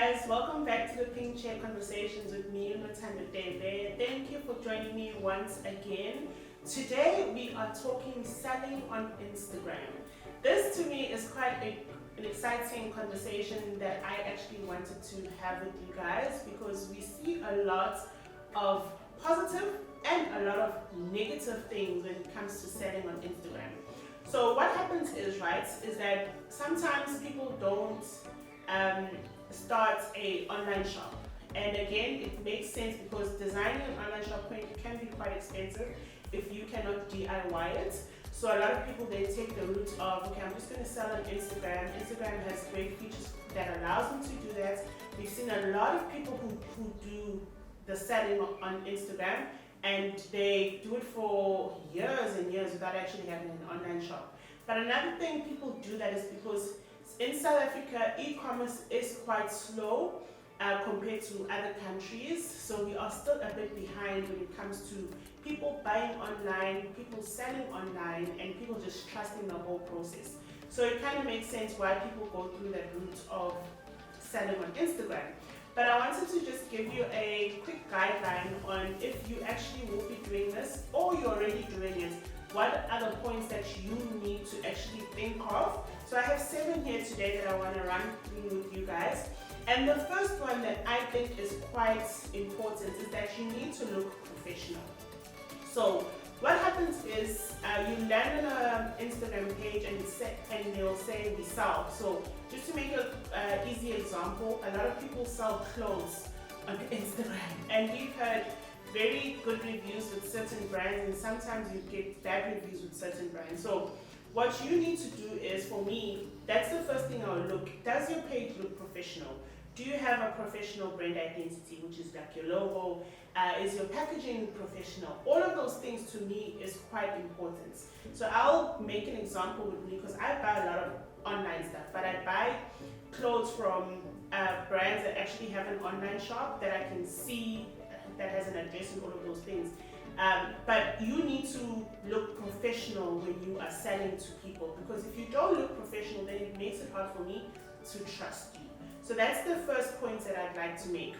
guys, welcome back to the Pink Chair Conversations with me, Matanda Debe. Thank you for joining me once again. Today we are talking selling on Instagram. This to me is quite an exciting conversation that I actually wanted to have with you guys because we see a lot of positive and a lot of negative things when it comes to selling on Instagram. So what happens is that sometimes people don't start a online shop, and again it makes sense because designing an online shop can be quite expensive if you cannot DIY it. So a lot of people, they take the route of, okay, I'm just going to sell on Instagram. Instagram has great features that allows them to do that. We've seen a lot of people who do the selling on Instagram, and they do it for years and years without actually having an online shop. But another thing people do that is because in South Africa, e-commerce is quite slow compared to other countries. So we are still a bit behind when it comes to people buying online, people selling online, and people just trusting the whole process. So it kind of makes sense why people go through that route of selling on Instagram. But I wanted to just give you a quick guideline on if you actually will be doing this or you're already doing it, what are the points that you need to actually think of. So I have 7 here today that I want to run through with you guys. And the first one that I think is quite important is that you need to look professional. So what happens is you land on an Instagram page and they'll say we sell. So just to make an easy example, a lot of people sell clothes on Instagram, and we've heard very good reviews with certain brands, and sometimes you get bad reviews with certain brands. So what you need to do is, for me, that's the first thing I'll look. Does your page look professional? Do you have a professional brand identity, which is like your logo? Is your packaging professional? All of those things to me is quite important. So I'll make an example with me because I buy a lot of online stuff, but I buy clothes from brands that actually have an online shop that I can see, that has an address and all of those things. But you need to look professional when you are selling to people, because if you don't look professional, then it makes it hard for me to trust you. So that's the first point that I'd like to make.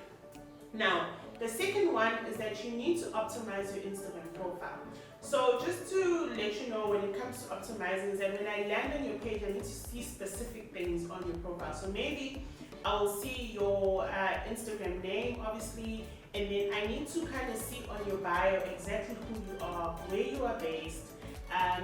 Now, the second one is that you need to optimize your Instagram profile. So just to let you know, when it comes to optimizing, is that when I land on your page, I need to see specific things on your profile. So maybe I will see your Instagram name, obviously, and then I need to kind of see on your bio exactly who you are, where you are based.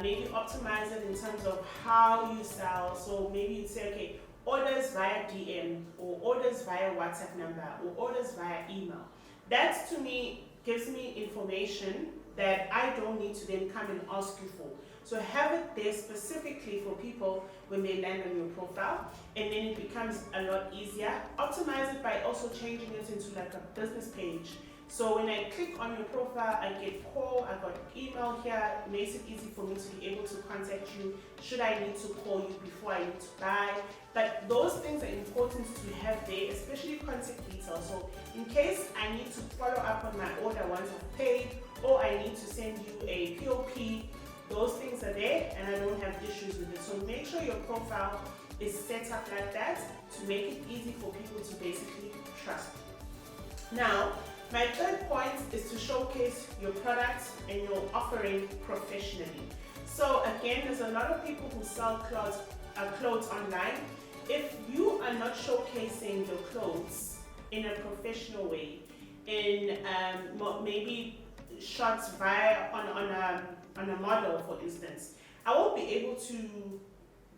Maybe optimize it in terms of how you sell. So maybe you'd say, okay, orders via DM, or orders via WhatsApp number, or orders via email. That to me gives me information that I don't need to then come and ask you for. So have it there specifically for people when they land on your profile, and then it becomes a lot easier. Optimize it by also changing it into like a business page. So when I click on your profile, I get call, I got email here. It makes it easy for me to be able to contact you should I need to call you before I need to buy. But those things are important to have there, especially contact details. So in case I need to follow up on my order once I've paid, or I need to send you a POP, those things are there and I don't have issues with it. So make sure your profile is set up like that to make it easy for people to basically trust you. Now, my third point is to showcase your products and your offering professionally. So again, there's a lot of people who sell clothes online. If you are not showcasing your clothes in a professional way, in maybe shots via on a model, for instance, I won't be able to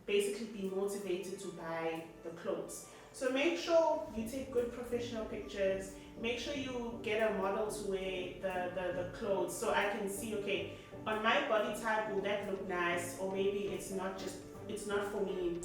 basically be motivated to buy the clothes. So make sure you take good professional pictures. Make sure you get a model to wear the clothes, so I can see, okay, on my body type, will that look nice, or maybe it's not for me.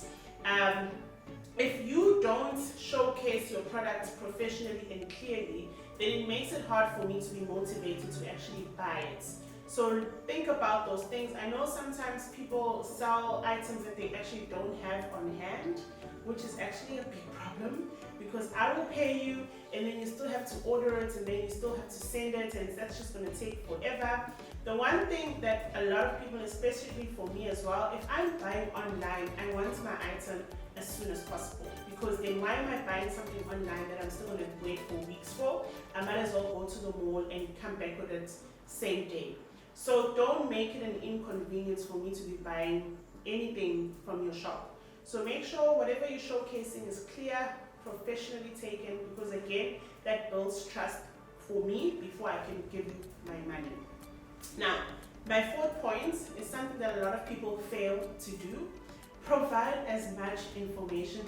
If you don't showcase your products professionally and clearly, then it makes it hard for me to be motivated to actually buy it. So think about those things. I know sometimes people sell items that they actually don't have on hand, which is actually a big problem, because I will pay you and then you still have to order it, and then you still have to send it, and that's just going to take forever. The one thing that a lot of people, especially for me as well, if I'm buying online, I want my item as soon as possible, because then why am I buying something online that I'm still going to wait for weeks for? I might as well go to the mall and come back with it same day. So don't make it an inconvenience for me to be buying anything from your shop. So make sure whatever you're showcasing is clear, professionally taken, because again, that builds trust for me before I can give you my money. Now, my fourth point is something that a lot of people fail to do. Provide as much information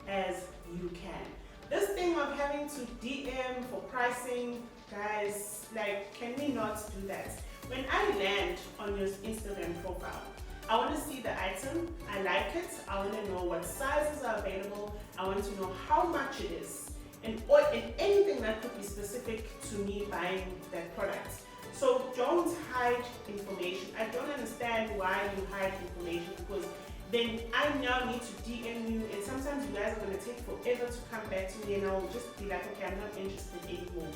as you can. This thing of having to DM for pricing, guys, like, can we not do that? When I land on your Instagram profile, I want to see the item, I like it, I want to know what sizes are available, I want to know how much it is, and anything that could be specific to me buying that product. So don't hide information. I don't understand why you hide information, because then I now need to DM you, and sometimes you guys are going to take forever to come back to me, and I'll just be like, okay, I'm not interested anymore.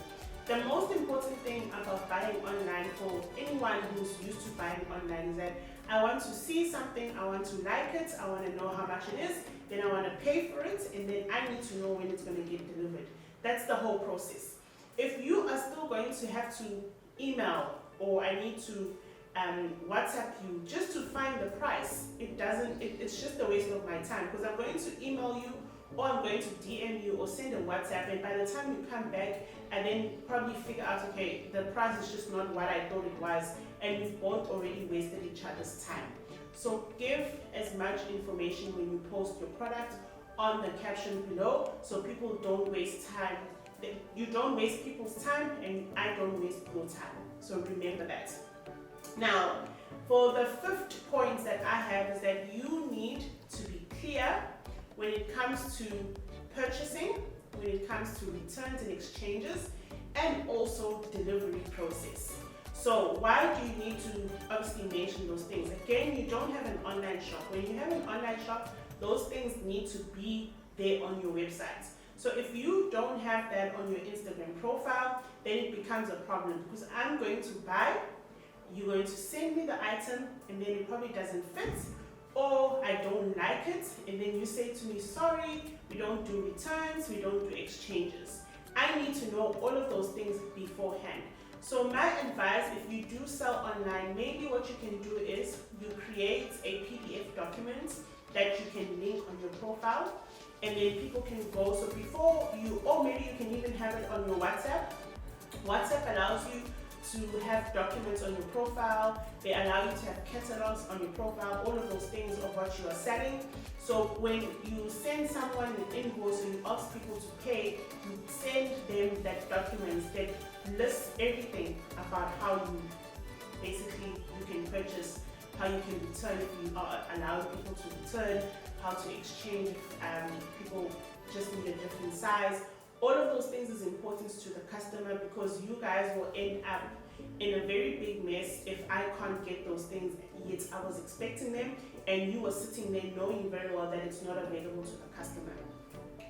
The most important thing about buying online for anyone who's used to buying online is that I want to see something, I want to like it, I want to know how much it is, then I want to pay for it, and then I need to know when it's going to get delivered. That's the whole process. If you are still going to have to email, or I need to WhatsApp you just to find the price, it's just a waste of my time, because I'm going to email you, or I'm going to DM you or send a WhatsApp, and by the time you come back, and then probably figure out, okay, the price is just not what I thought it was, and we've both already wasted each other's time. So give as much information when you post your product on the caption below, so people don't waste time. You don't waste people's time, and I don't waste your time. So remember that. Now, for the fifth point that I have is that you need to be clear when it comes to purchasing, when it comes to returns and exchanges, and also delivery process. So why do you need to obviously mention those things? Again, you don't have an online shop. When you have an online shop, those things need to be there on your website. So if you don't have that on your Instagram profile, then it becomes a problem, because I'm going to buy, you're going to send me the item, and then it probably doesn't fit, or I don't like it, and then you say to me, sorry, we don't do returns, we don't do exchanges. I need to know all of those things beforehand. So my advice, if you do sell online, maybe what you can do is you create a PDF document that you can link on your profile, and then people can go. So before you, or maybe you can even have it on your WhatsApp. WhatsApp allows you to have documents on your profile. They allow you to have catalogs on your profile, all of those things of what you are selling. So when you send someone an invoice, or you ask people to pay, you send them that document that lists everything about how you basically you can purchase, how you can return if you are allowing people to return, how to exchange if people just need a different size. All of those things is important to the customer, because you guys will end up in a very big mess if I can't get those things, yet I was expecting them, and you were sitting there knowing very well that it's not available to the customer.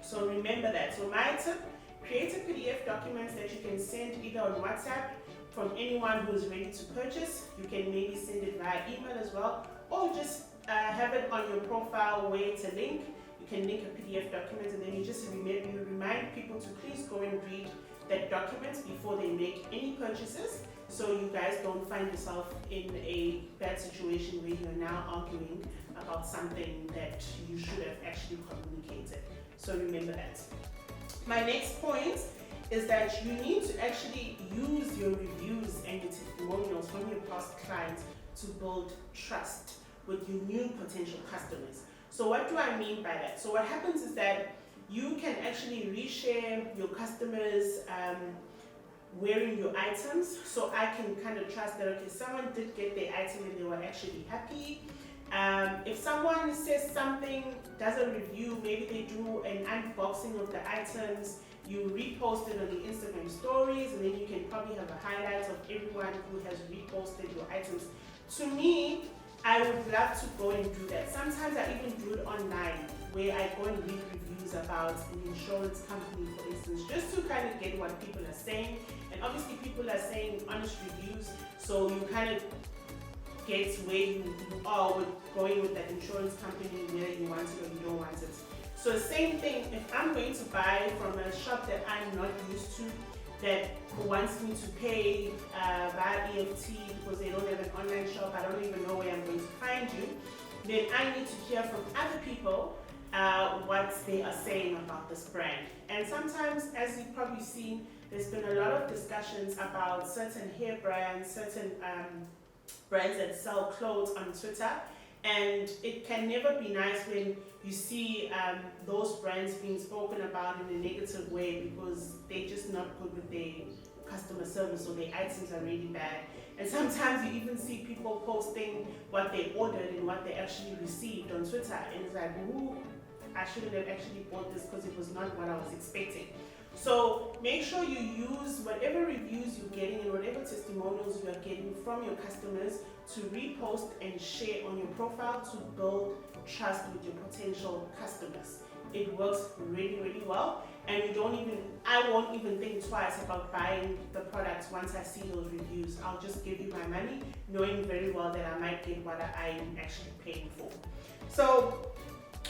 So remember that. So my tip, create a PDF document that you can send either on WhatsApp from anyone who is ready to purchase. You can maybe send it via email as well, or just have it on your profile where it's a link. You can link a PDF document, and then you just remind people to please go and read that document before they make any purchases, so you guys don't find yourself in a bad situation where you're now arguing about something that you should have actually communicated. So remember that. My next point is that you need to actually use your reviews and your testimonials from your past clients to build trust with your new potential customers. So what do I mean by that? So what happens is that you can actually reshare your customers wearing your items, so I can kind of trust that, okay, someone did get their item and they were actually happy. If someone says something, does a review, maybe they do an unboxing of the items, you repost it on the Instagram stories, and then you can probably have a highlight of everyone who has reposted your items. To me, I would love to go and do that. Sometimes I even do it online, where I go and read reviews about an insurance company, for instance, just to kind of get what people are saying. And obviously people are saying honest reviews, so you kind of get where you are with going with that insurance company, whether you want it or you don't want it. So same thing, if I'm going to buy from a shop that I'm not used to, that wants me to pay via EFT because they don't have an online shop, I don't even know where I'm going to find you, then I need to hear from other people what they are saying about this brand. And sometimes, as you've probably seen, there's been a lot of discussions about certain hair brands, certain brands that sell clothes on Twitter, and it can never be nice when you see those brands being spoken about in a negative way, because they're just not good with their customer service, or their items are really bad. And sometimes you even see people posting what they ordered and what they actually received on Twitter, and it's like, ooh, I shouldn't have actually bought this because it was not what I was expecting. So make sure you use whatever reviews you're getting and whatever testimonials you are getting from your customers to repost and share on your profile to build trust with your potential customers. It works really, really well, and I won't even think twice about buying the products once I see those reviews. I'll just give you my money, knowing very well that I might get what I'm actually paying for. So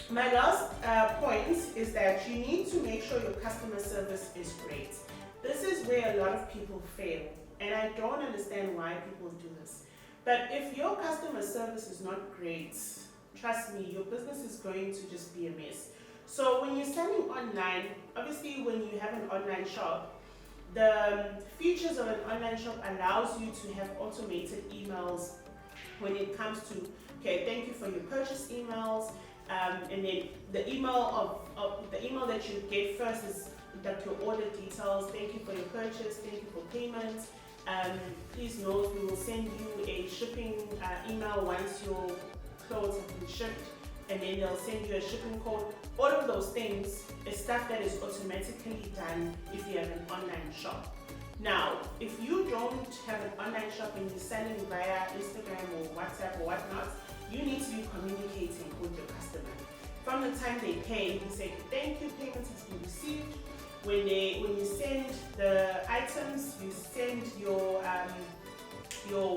my last point is that you need to make sure your customer service is great. This is where a lot of people fail, and I don't understand why people do this. But if your customer service is not great, trust me, your business is going to just be a mess. So when you're selling online, obviously when you have an online shop, the features of an online shop allows you to have automated emails when it comes to, okay, thank you for your purchase emails, and then the email the email that you get first is that your order details, thank you for your purchase, thank you for payment. Please note we will send you a shipping email once your clothes have been shipped, and then they'll send you a shipping code. All of those things is stuff that is automatically done if you have an online shop. Now, if you don't have an online shop and you're selling via Instagram or WhatsApp or whatnot, you need to be communicating with your customer. From the time they pay, you say, thank you, payment has been received. When you send the items, you send your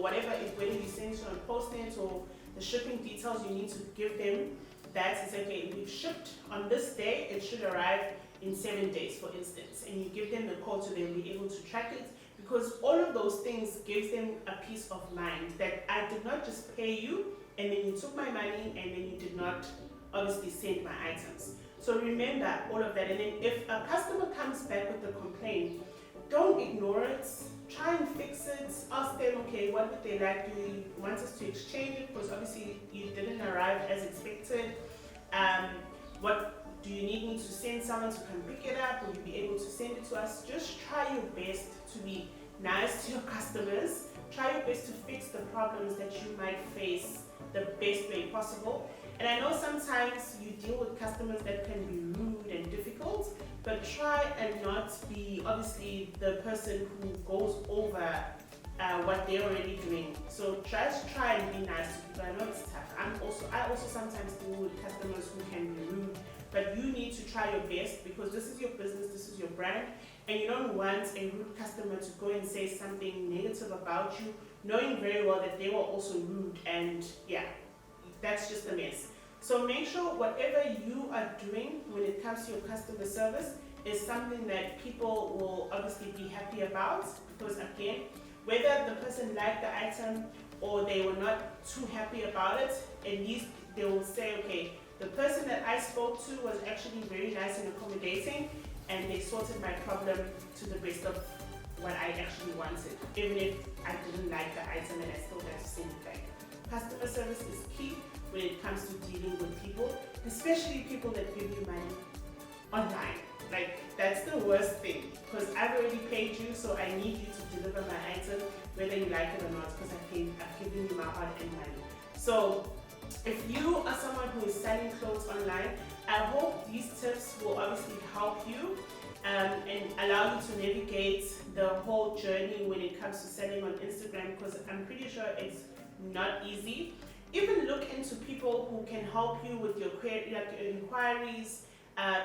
whatever, whether you send it on Postnet or the shipping details, you need to give them that. It's okay, we've shipped on this day, it should arrive in 7 days, for instance, and you give them the code so they'll be able to track it, because all of those things gives them a peace of mind that I did not just pay you and then you took my money and then you did not obviously send my items. So remember all of that, and then if a customer comes back with a complaint, don't ignore it, try and fix it, ask them, okay, what would they like, do you want us to exchange it, because obviously you didn't arrive as expected, what do you need me to send someone to come pick it up, will you be able to send it to us? Just try your best to be nice to your customers, try your best to fix the problems that you might face the best way possible. And I know sometimes you deal with customers that can be rude and difficult, but try and not be obviously the person who goes over what they're already doing. So just try and be nice to people. I know it's tough. I also sometimes deal with customers who can be rude, but you need to try your best, because this is your business, this is your brand, and you don't want a rude customer to go and say something negative about you, knowing very well that they were also rude, and yeah, that's just a mess. So make sure whatever you are doing when it comes to your customer service is something that people will obviously be happy about, because again, whether the person liked the item or they were not too happy about it, at least they will say, okay, the person that I spoke to was actually very nice and accommodating, and they sorted my problem to the best of what I actually wanted, even if I didn't like the item and I still had to send it back. Customer service is key when it comes to dealing with people, especially people that give you money online. Like, that's the worst thing, because I've already paid you, so I need you to deliver my item, whether you like it or not, because I've given you my hard-earned money. So if you are someone who is selling clothes online, I hope these tips will obviously help you and allow you to navigate the whole journey when it comes to selling on Instagram, because I'm pretty sure it's not easy. even look into people who can help you with your inquiries,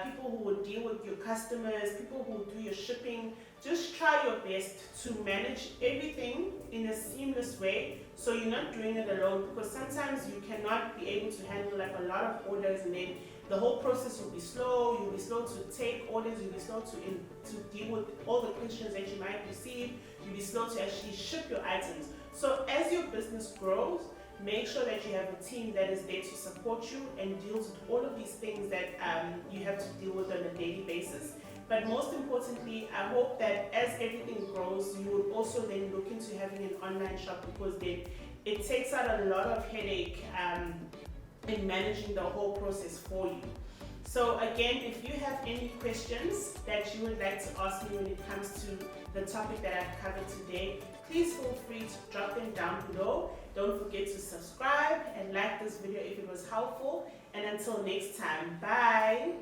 people who will deal with your customers, people who will do your shipping. Just try your best to manage everything in a seamless way, so you're not doing it alone, because sometimes you cannot be able to handle like a lot of orders, and then the whole process will be slow. You'll be slow to take orders, you'll be slow to deal with all the questions that you might receive, you'll be slow to actually ship your items. So as your business grows, make sure that you have a team that is there to support you and deals with all of these things that you have to deal with on a daily basis. But most importantly, I hope that as everything grows, you will also then look into having an online shop, because then it takes out a lot of headache in managing the whole process for you. So again, if you have any questions that you would like to ask me when it comes to the topic that I've covered today, please feel free to drop them down below. Don't forget to subscribe and like this video if it was helpful. And until next time, bye!